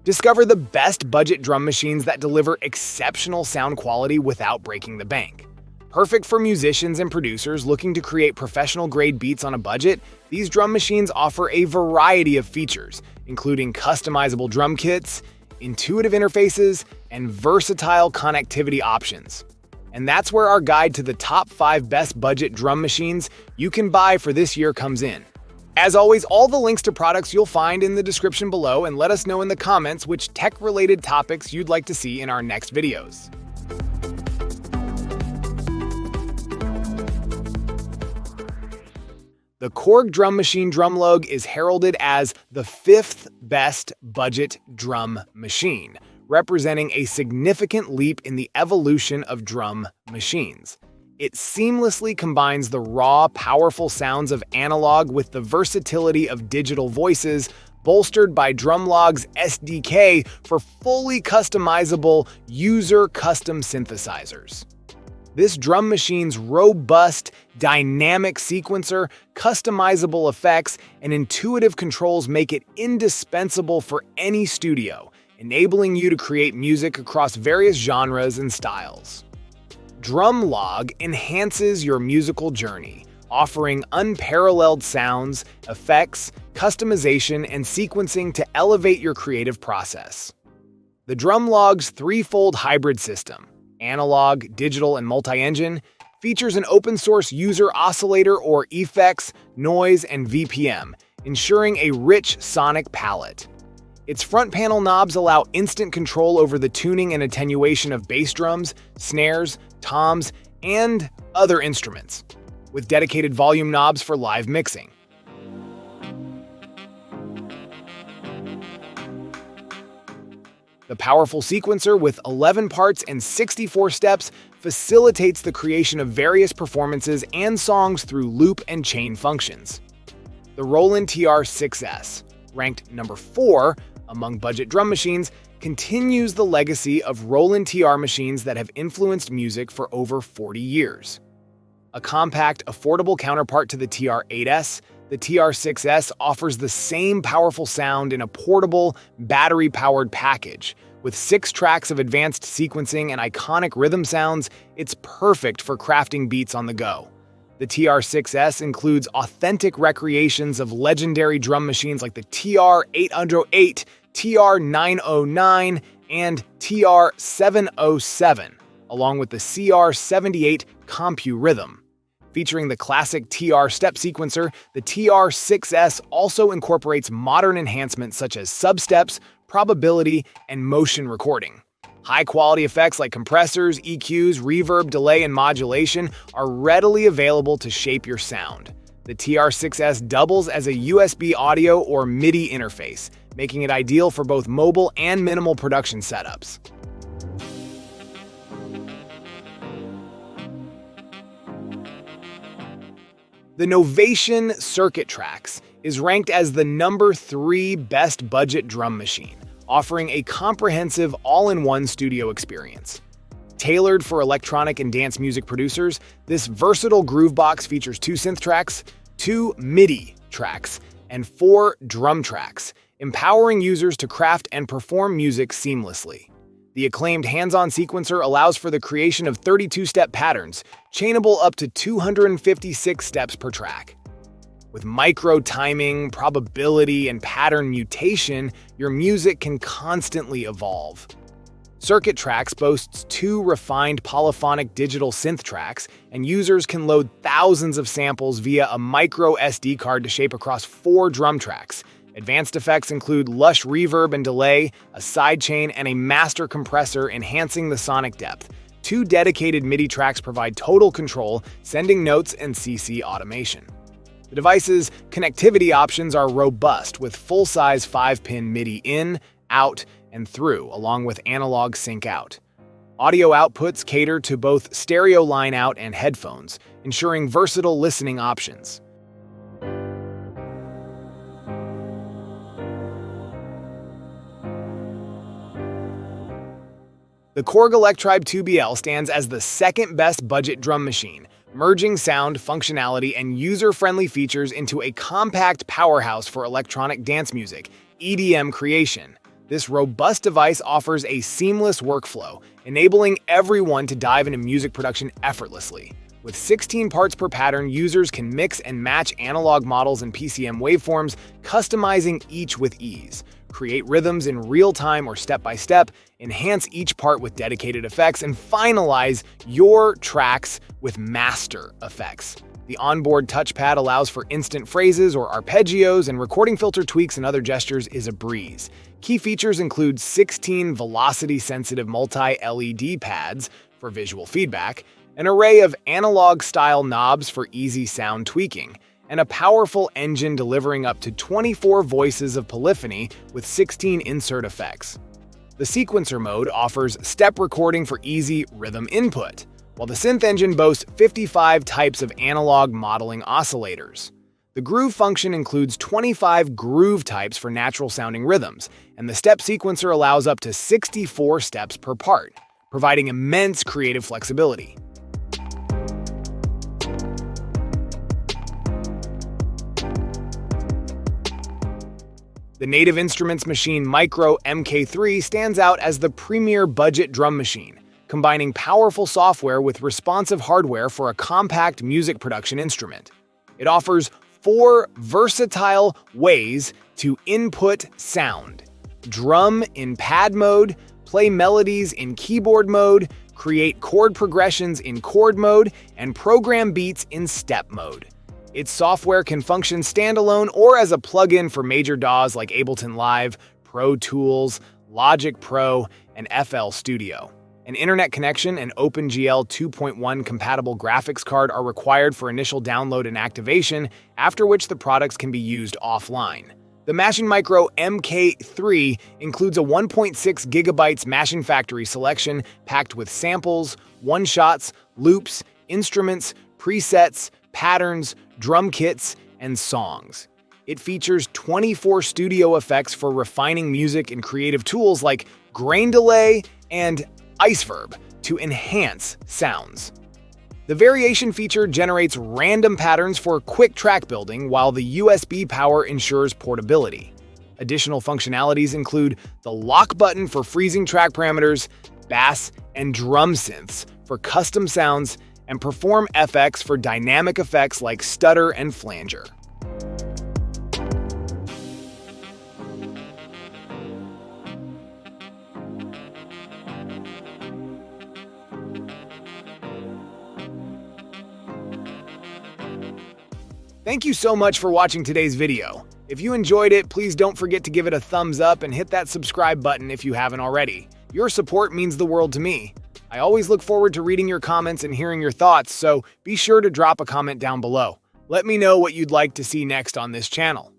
Discover the best budget drum machines that deliver exceptional sound quality without breaking the bank. Perfect for musicians and producers looking to create professional-grade beats on a budget, these drum machines offer a variety of features, including customizable drum kits, intuitive interfaces, and versatile connectivity options. And that's where our guide to the top 5 best budget drum machines you can buy for this year comes in. As always, all the links to products you'll find in the description below, and let us know in the comments which tech-related topics you'd like to see in our next videos. The Korg drum machine Drumlogue is heralded as the 5th best budget drum machine, representing a significant leap in the evolution of drum machines. It seamlessly combines the raw, powerful sounds of analog with the versatility of digital voices, bolstered by Drumlogue's SDK for fully customizable user custom synthesizers. This drum machine's robust, dynamic sequencer, customizable effects, and intuitive controls make it indispensable for any studio, enabling you to create music across various genres and styles. Drumlogue enhances your musical journey, offering unparalleled sounds, effects, customization, and sequencing to elevate your creative process. The Drumlogue's threefold hybrid system, analog, digital, and multi-engine, features an open-source user oscillator or effects, noise, and VPM, ensuring a rich sonic palette. Its front panel knobs allow instant control over the tuning and attenuation of bass drums, snares, toms, and other instruments, with dedicated volume knobs for live mixing. The powerful sequencer with 11 parts and 64 steps facilitates the creation of various performances and songs through loop and chain functions. The Roland TR-6S, ranked number 4 among budget drum machines, continues the legacy of Roland TR machines that have influenced music for over 40 years. A compact, affordable counterpart to the TR-8S, the TR-6S offers the same powerful sound in a portable, battery-powered package. With 6 tracks of advanced sequencing and iconic rhythm sounds, it's perfect for crafting beats on the go. The TR-6S includes authentic recreations of legendary drum machines like the TR-808, TR-909, and TR-707, along with the CR-78 Compu Rhythm. Featuring the classic TR step sequencer, the TR-6S also incorporates modern enhancements such as substeps, probability, and motion recording. High-quality effects like compressors, EQs, reverb, delay, and modulation are readily available to shape your sound. The TR-6S doubles as a USB audio or MIDI interface, making it ideal for both mobile and minimal production setups. The Novation Circuit Tracks is ranked as the number 3 best budget drum machine, offering a comprehensive all-in-one studio experience. Tailored for electronic and dance music producers, this versatile groovebox features 2 synth tracks, 2 MIDI tracks, and 4 drum tracks, empowering users to craft and perform music seamlessly. The acclaimed hands-on sequencer allows for the creation of 32-step patterns, chainable up to 256 steps per track. With micro timing, probability, and pattern mutation, your music can constantly evolve. Circuit Tracks boasts 2 refined polyphonic digital synth tracks, and users can load thousands of samples via a micro SD card to shape across 4 drum tracks. Advanced effects include lush reverb and delay, a sidechain, and a master compressor enhancing the sonic depth. 2 dedicated MIDI tracks provide total control, sending notes and CC automation. The device's connectivity options are robust, with full-size 5-pin MIDI in, out, and through, along with analog sync out. Audio outputs cater to both stereo line out and headphones, ensuring versatile listening options. The Korg Electribe 2BL stands as the second best budget drum machine, merging sound, functionality, and user-friendly features into a compact powerhouse for electronic dance music, EDM creation. This robust device offers a seamless workflow, enabling everyone to dive into music production effortlessly. With 16 parts per pattern, users can mix and match analog models and PCM waveforms, customizing each with ease. Create rhythms in real time or step-by-step, enhance each part with dedicated effects, and finalize your tracks with master effects. The onboard touchpad allows for instant phrases or arpeggios, and recording filter tweaks and other gestures is a breeze. Key features include 16 velocity-sensitive multi-LED pads for visual feedback, an array of analog-style knobs for easy sound tweaking, and a powerful engine delivering up to 24 voices of polyphony with 16 insert effects. The sequencer mode offers step recording for easy rhythm input, while the synth engine boasts 55 types of analog modeling oscillators. The groove function includes 25 groove types for natural-sounding rhythms, and the step sequencer allows up to 64 steps per part, providing immense creative flexibility. The Native Instruments Maschine Mikro MK3 stands out as the premier budget drum machine, combining powerful software with responsive hardware for a compact music production instrument. It offers 4 versatile ways to input sound: drum in pad mode, play melodies in keyboard mode, create chord progressions in chord mode, and program beats in step mode. Its software can function standalone or as a plugin for major DAWs like Ableton Live, Pro Tools, Logic Pro, and FL Studio. An internet connection and OpenGL 2.1 compatible graphics card are required for initial download and activation, after which the products can be used offline. The Maschine Mikro MK3 includes a 1.6 GB Maschine Factory selection packed with samples, one-shots, loops, instruments, presets, patterns, drum kits, and songs. It features 24 studio effects for refining music and creative tools like grain delay and iceverb to enhance sounds. The variation feature generates random patterns for quick track building, while the USB power ensures portability. Additional functionalities include the lock button for freezing track parameters, bass and drum synths for custom sounds, and Perform FX for dynamic effects like stutter and flanger. Thank you so much for watching today's video. If you enjoyed it, please don't forget to give it a thumbs up and hit that subscribe button if you haven't already. Your support means the world to me. I always look forward to reading your comments and hearing your thoughts, so be sure to drop a comment down below. Let me know what you'd like to see next on this channel.